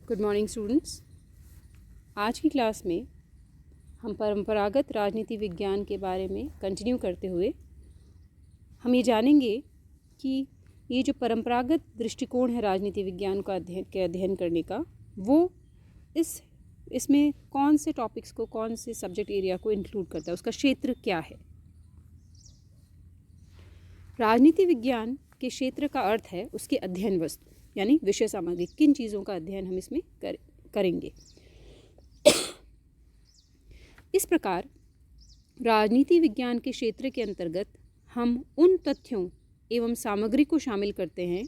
Good morning students. आज की class में हम परंपरागत राजनीति विज्ञान के बारे में कंटिन्यू करते हुए हम ये जानेंगे कि ये जो परंपरागत दृष्टिकोण है राजनीति विज्ञान का अध्ययन करने का, वो इसमें कौन से टॉपिक्स को, कौन से सब्जेक्ट एरिया को इंक्लूड करता है, उसका क्षेत्र क्या है। राजनीति विज्ञान के क्षेत्र का अर्थ है उसके अध्ययन वस्तु यानी विषय सामग्री, किन चीज़ों का अध्ययन हम इसमें करेंगे। इस प्रकार राजनीति विज्ञान के क्षेत्र के अंतर्गत हम उन तथ्यों एवं सामग्री को शामिल करते हैं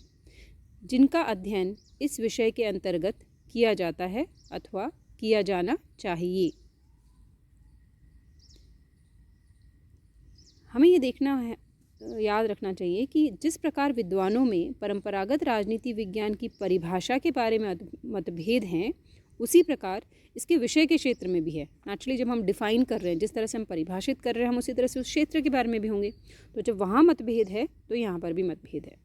जिनका अध्ययन इस विषय के अंतर्गत किया जाता है अथवा किया जाना चाहिए। हमें ये देखना है, याद रखना चाहिए कि जिस प्रकार विद्वानों में परंपरागत राजनीति विज्ञान की परिभाषा के बारे में मतभेद हैं, उसी प्रकार इसके विषय के क्षेत्र में भी है। नेचुरली जब हम डिफ़ाइन कर रहे हैं, जिस तरह से हम परिभाषित कर रहे हैं, हम उसी तरह से उस क्षेत्र के बारे में भी होंगे। तो जब वहाँ मतभेद है तो यहाँ पर भी मतभेद है।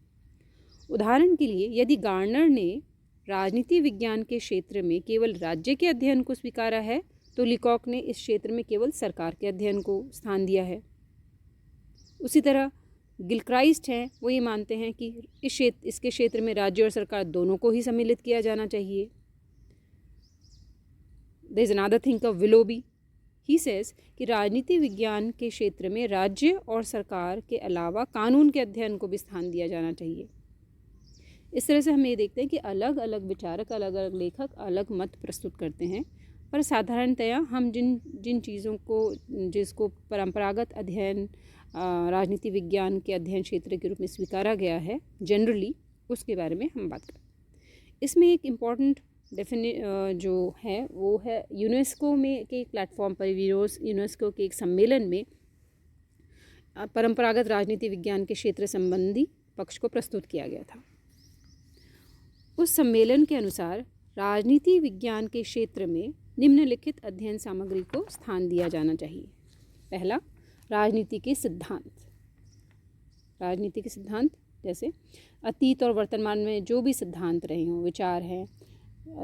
उदाहरण के लिए, यदि गार्नर ने राजनीति विज्ञान के क्षेत्र में केवल राज्य के अध्ययन को स्वीकारा है, तो लिकॉक ने इस क्षेत्र में केवल सरकार के अध्ययन को स्थान दिया है। उसी तरह गिलक्राइस्ट हैं, वो ये मानते हैं कि इसके क्षेत्र में राज्य और सरकार दोनों को ही सम्मिलित किया जाना चाहिए। There is another thinker Willoughby, he says कि राजनीति विज्ञान के क्षेत्र में राज्य और सरकार के अलावा कानून के अध्ययन को भी स्थान दिया जाना चाहिए। इस तरह से हम ये देखते हैं कि अलग अलग विचारक, अलग अलग लेखक अलग मत प्रस्तुत करते हैं, पर साधारणतया हम जिन चीज़ों को, जिसको परंपरागत अध्ययन राजनीति विज्ञान के अध्ययन क्षेत्र के रूप में स्वीकारा गया है, जनरली उसके बारे में हम बात करें। इसमें एक इम्पॉर्टेंट जो है वो है यूनेस्को में के एक प्लेटफॉर्म पर, यूनेस्को के एक सम्मेलन में परंपरागत राजनीति विज्ञान के क्षेत्र संबंधी पक्ष को प्रस्तुत किया गया था। उस सम्मेलन के अनुसार राजनीति विज्ञान के क्षेत्र में निम्नलिखित अध्ययन सामग्री को स्थान दिया जाना चाहिए। पहला, राजनीति के सिद्धांत। राजनीति के सिद्धांत जैसे अतीत और वर्तमान में जो भी सिद्धांत रहे हों, विचार हैं,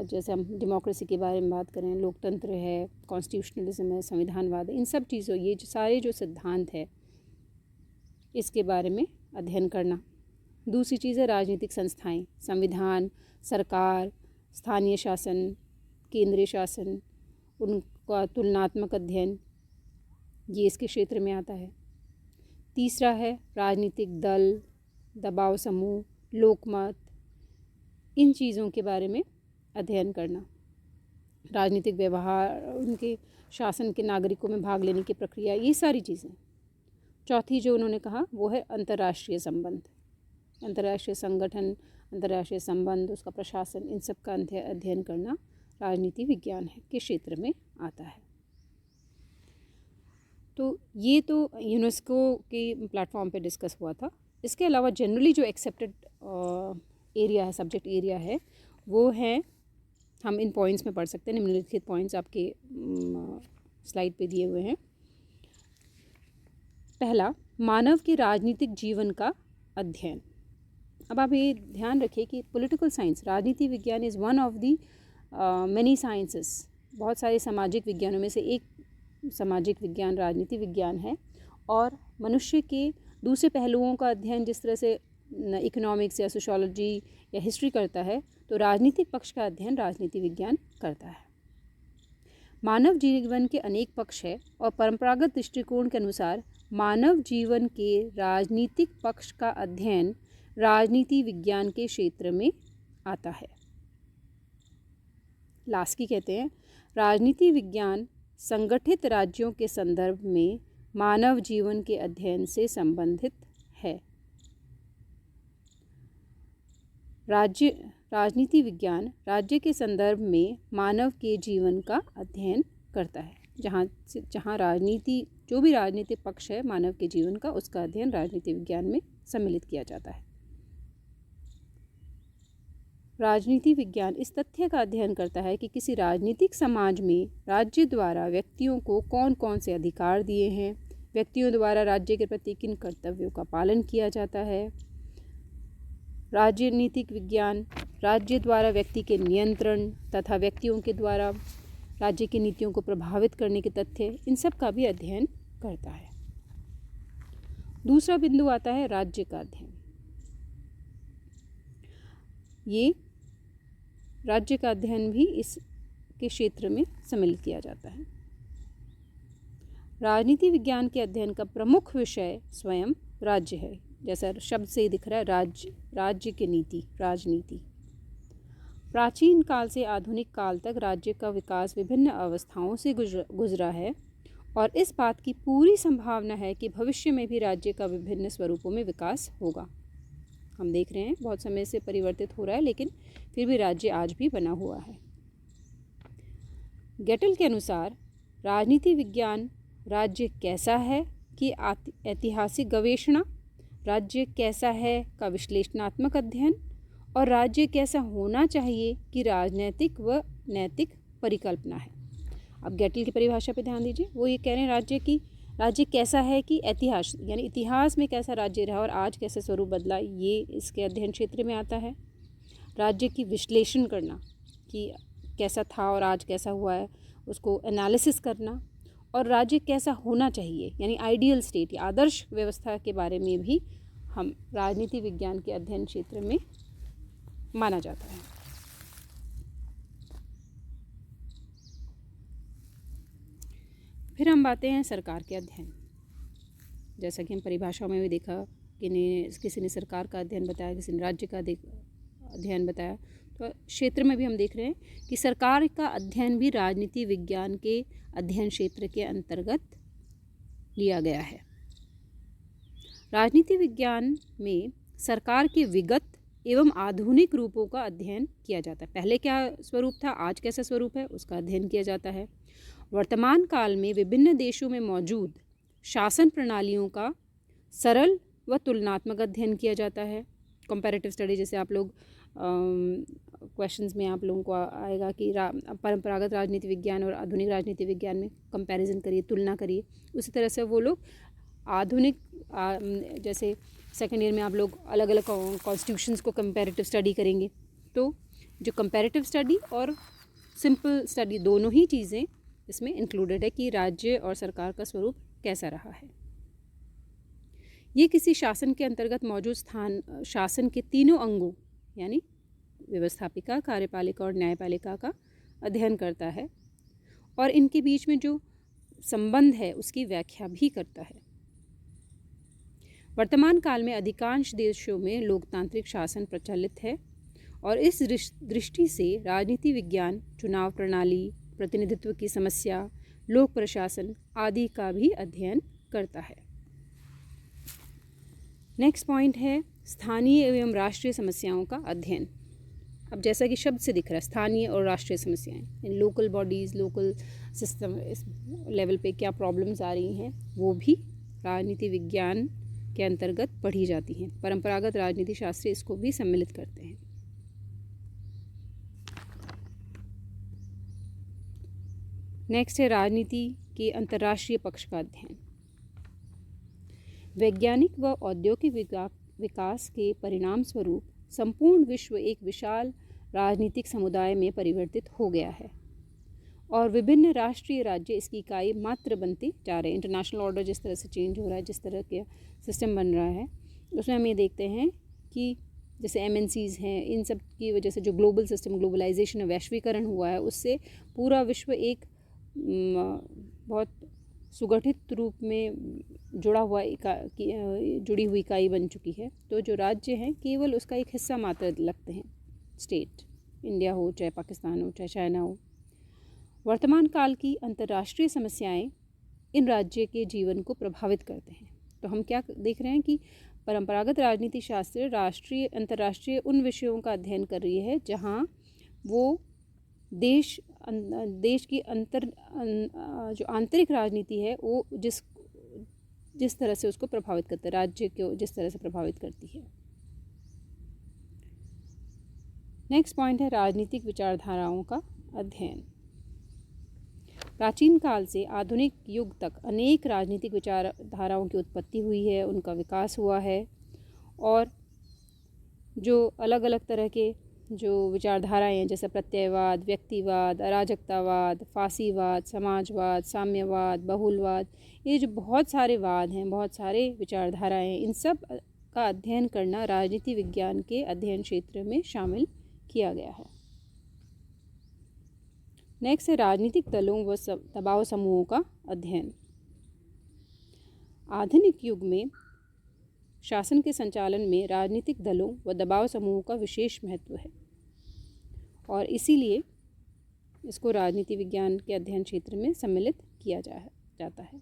जैसे हम डेमोक्रेसी के बारे में बात करें, लोकतंत्र है, कॉन्स्टिट्यूशनलिज्म है, संविधानवाद है, इन सब चीज़ों, ये जो सारे जो सिद्धांत है, इसके बारे में अध्ययन करना। दूसरी चीज़ है राजनीतिक संस्थाएं, संविधान, सरकार, स्थानीय शासन, केंद्रीय शासन, उनका तुलनात्मक अध्ययन, ये इसके क्षेत्र में आता है। तीसरा है राजनीतिक दल, दबाव समूह, लोकमत, इन चीज़ों के बारे में अध्ययन करना। राजनीतिक व्यवहार, उनके शासन के नागरिकों में भाग लेने की प्रक्रिया, ये सारी चीज़ें। चौथी जो उन्होंने कहा वो है अंतर्राष्ट्रीय संबंध, अंतर्राष्ट्रीय संगठन, अंतर्राष्ट्रीय संबंध, उसका प्रशासन, इन सब का अध्ययन करना राजनीति विज्ञान के क्षेत्र में आता है। तो ये तो यूनेस्को के प्लेटफॉर्म पे डिस्कस हुआ था। इसके अलावा जनरली जो एक्सेप्टेड एरिया है, सब्जेक्ट एरिया है, वो है, हम इन पॉइंट्स में पढ़ सकते हैं। निम्नलिखित पॉइंट्स आपके स्लाइड पे दिए हुए हैं। पहला, मानव के राजनीतिक जीवन का अध्ययन। अब आप ये ध्यान रखिए कि पॉलिटिकल साइंस, राजनीति विज्ञान is one of the many sciences. बहुत सारे सामाजिक विज्ञानों में से एक सामाजिक विज्ञान राजनीति विज्ञान है, और मनुष्य के दूसरे पहलुओं का अध्ययन जिस तरह से इकोनॉमिक्स या सोशियोलॉजी या हिस्ट्री करता है, तो राजनीतिक पक्ष का अध्ययन राजनीति विज्ञान करता है। मानव जीवन के अनेक पक्ष है, और परंपरागत दृष्टिकोण के अनुसार मानव जीवन के राजनीतिक पक्ष का अध्ययन राजनीति विज्ञान के क्षेत्र में आता है। लास्की कहते हैं, राजनीति विज्ञान संगठित राज्यों के संदर्भ में मानव जीवन के अध्ययन से संबंधित है। राजनीति विज्ञान राज्य के संदर्भ में मानव के जीवन का अध्ययन करता है। जहाँ राजनीति, जो भी राजनीतिक पक्ष है मानव के जीवन का, उसका अध्ययन राजनीति विज्ञान में सम्मिलित किया जाता है। राजनीति विज्ञान इस तथ्य का अध्ययन करता है कि किसी राजनीतिक समाज में राज्य द्वारा व्यक्तियों को कौन कौन से अधिकार दिए हैं, व्यक्तियों द्वारा राज्य के प्रति किन कर्तव्यों का पालन किया जाता है। राजनीतिक विज्ञान राज्य द्वारा व्यक्ति के नियंत्रण तथा व्यक्तियों के द्वारा राज्य की नीतियों को प्रभावित करने के तथ्य, इन सब का भी अध्ययन करता है। दूसरा बिंदु आता है राज्य का अध्ययन। ये राज्य का अध्ययन भी इसके क्षेत्र में सम्मिलित किया जाता है। राजनीति विज्ञान के अध्ययन का प्रमुख विषय स्वयं राज्य है। जैसा शब्द से ही दिख रहा है, राज्य की नीति, राजनीति। प्राचीन काल से आधुनिक काल तक राज्य का विकास विभिन्न अवस्थाओं से गुजरा है और इस बात की पूरी संभावना है कि भविष्य में भी राज्य का विभिन्न स्वरूपों में विकास होगा। हम देख रहे हैं बहुत समय से परिवर्तित हो रहा है, लेकिन फिर भी राज्य आज भी बना हुआ है। गेटल के अनुसार राजनीति विज्ञान राज्य कैसा है कि ऐतिहासिक गवेषणा, राज्य कैसा है का विश्लेषणात्मक अध्ययन और राज्य कैसा होना चाहिए कि राजनैतिक व नैतिक परिकल्पना है। अब गेटल की परिभाषा पे ध्यान दीजिए। वो ये कह रहे हैं राज्य कैसा है कि इतिहास, यानी इतिहास में कैसा राज्य रहा और आज कैसे स्वरूप बदला, ये इसके अध्ययन क्षेत्र में आता है। राज्य की विश्लेषण करना कि कैसा था और आज कैसा हुआ है, उसको एनालिसिस करना, और राज्य कैसा होना चाहिए यानी आइडियल स्टेट या आदर्श व्यवस्था के बारे में भी हम राजनीति विज्ञान के अध्ययन क्षेत्र में माना जाता है। फिर हम आते हैं सरकार के अध्ययन। जैसा कि हम परिभाषाओं में भी देखा कि किसी ने सरकार का अध्ययन बताया, किसी ने राज्य का अध्ययन बताया, तो क्षेत्र में भी हम देख रहे हैं कि सरकार का अध्ययन भी राजनीति विज्ञान के अध्ययन क्षेत्र के अंतर्गत लिया गया है। राजनीति विज्ञान में सरकार के विगत एवं आधुनिक रूपों का अध्ययन किया जाता है। पहले क्या स्वरूप था, आज कैसा स्वरूप है, उसका अध्ययन किया जाता है। वर्तमान काल में विभिन्न देशों में मौजूद शासन प्रणालियों का सरल व तुलनात्मक अध्ययन किया जाता है। कंपैरेटिव स्टडी, जैसे आप लोग क्वेश्चंस में आप लोगों को आएगा कि परंपरागत राजनीति विज्ञान और आधुनिक राजनीति विज्ञान में कंपैरिजन करिए, तुलना करिए। उसी तरह से वो लोग आधुनिक जैसे सेकेंड ईयर में आप लोग अलग अलग कॉन्स्टिट्यूशंस को कंपैरेटिव स्टडी करेंगे। तो जो कंपैरेटिव स्टडी और सिंपल स्टडी दोनों ही चीज़ें इसमें इंक्लूडेड है कि राज्य और सरकार का स्वरूप कैसा रहा है। ये किसी शासन के अंतर्गत मौजूद शासन के तीनों अंगों यानी व्यवस्थापिका, कार्यपालिका और न्यायपालिका का अध्ययन करता है और इनके बीच में जो संबंध है उसकी व्याख्या भी करता है। वर्तमान काल में अधिकांश देशों में लोकतांत्रिक शासन प्रचलित है और इस दृष्टि से राजनीति विज्ञान चुनाव प्रणाली, प्रतिनिधित्व की समस्या, लोक प्रशासन आदि का भी अध्ययन करता है। नेक्स्ट पॉइंट है स्थानीय एवं राष्ट्रीय समस्याओं का अध्ययन। अब जैसा कि शब्द से दिख रहा है, स्थानीय और राष्ट्रीय समस्याएं, इन लोकल बॉडीज़, लोकल सिस्टम, इस लेवल पे क्या प्रॉब्लम्स आ रही हैं वो भी राजनीति विज्ञान के अंतर्गत पढ़ी जाती हैं। परंपरागत राजनीति शास्त्र इसको भी सम्मिलित करते हैं। नेक्स्ट है राजनीति के अंतर्राष्ट्रीय पक्ष का अध्ययन। वैज्ञानिक व औद्योगिक विकास के परिणाम स्वरूप संपूर्ण विश्व एक विशाल राजनीतिक समुदाय में परिवर्तित हो गया है और विभिन्न राष्ट्रीय राज्य इसकी इकाई मात्र बनते जा रहे हैं। इंटरनेशनल ऑर्डर जिस तरह से चेंज हो रहा है, जिस तरह के सिस्टम बन रहा है, उसमें हम ये देखते हैं कि जैसे MNCs हैं, इन सब की वजह से जो ग्लोबल सिस्टम, ग्लोबलाइजेशन, वैश्वीकरण हुआ है, उससे पूरा विश्व एक बहुत सुगठित रूप में जुड़ी हुई इकाई बन चुकी है। तो जो राज्य हैं केवल उसका एक हिस्सा मात्र लगते हैं। स्टेट, इंडिया हो, चाहे पाकिस्तान हो, चाहे चाइना हो। वर्तमान काल की अंतर्राष्ट्रीय समस्याएं इन राज्य के जीवन को प्रभावित करते हैं। तो हम क्या देख रहे हैं कि परंपरागत राजनीति शास्त्र राष्ट्रीय अंतर्राष्ट्रीय उन विषयों का अध्ययन कर रही है जहां वो देश की जो आंतरिक राजनीति है वो जिस तरह से उसको प्रभावित करता है, राज्य को जिस तरह से प्रभावित करती है। नेक्स्ट पॉइंट है राजनीतिक विचारधाराओं का अध्ययन। प्राचीन काल से आधुनिक युग तक अनेक राजनीतिक विचारधाराओं की उत्पत्ति हुई है, उनका विकास हुआ है और जो अलग अलग तरह के जो विचारधाराएं हैं जैसे प्रत्ययवाद, व्यक्तिवाद, अराजकतावाद, फासीवाद, समाजवाद, साम्यवाद, बहुलवाद, ये जो बहुत सारे वाद हैं, बहुत सारे विचारधाराएं हैं, इन सब का अध्ययन करना राजनीति विज्ञान के अध्ययन क्षेत्र में शामिल किया गया है। नेक्स्ट है राजनीतिक दलों व दबाव समूहों का अध्ययन। आधुनिक युग में शासन के संचालन में राजनीतिक दलों व दबाव समूहों का विशेष महत्व है और इसीलिए इसको राजनीति विज्ञान के अध्ययन क्षेत्र में सम्मिलित किया जाता है।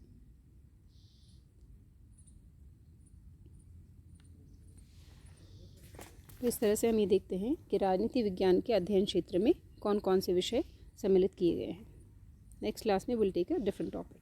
तो इस तरह से हम ये देखते हैं कि राजनीति विज्ञान के अध्ययन क्षेत्र में कौन कौन से विषय सम्मिलित किए गए हैं। नेक्स्ट क्लास में will take a different topic.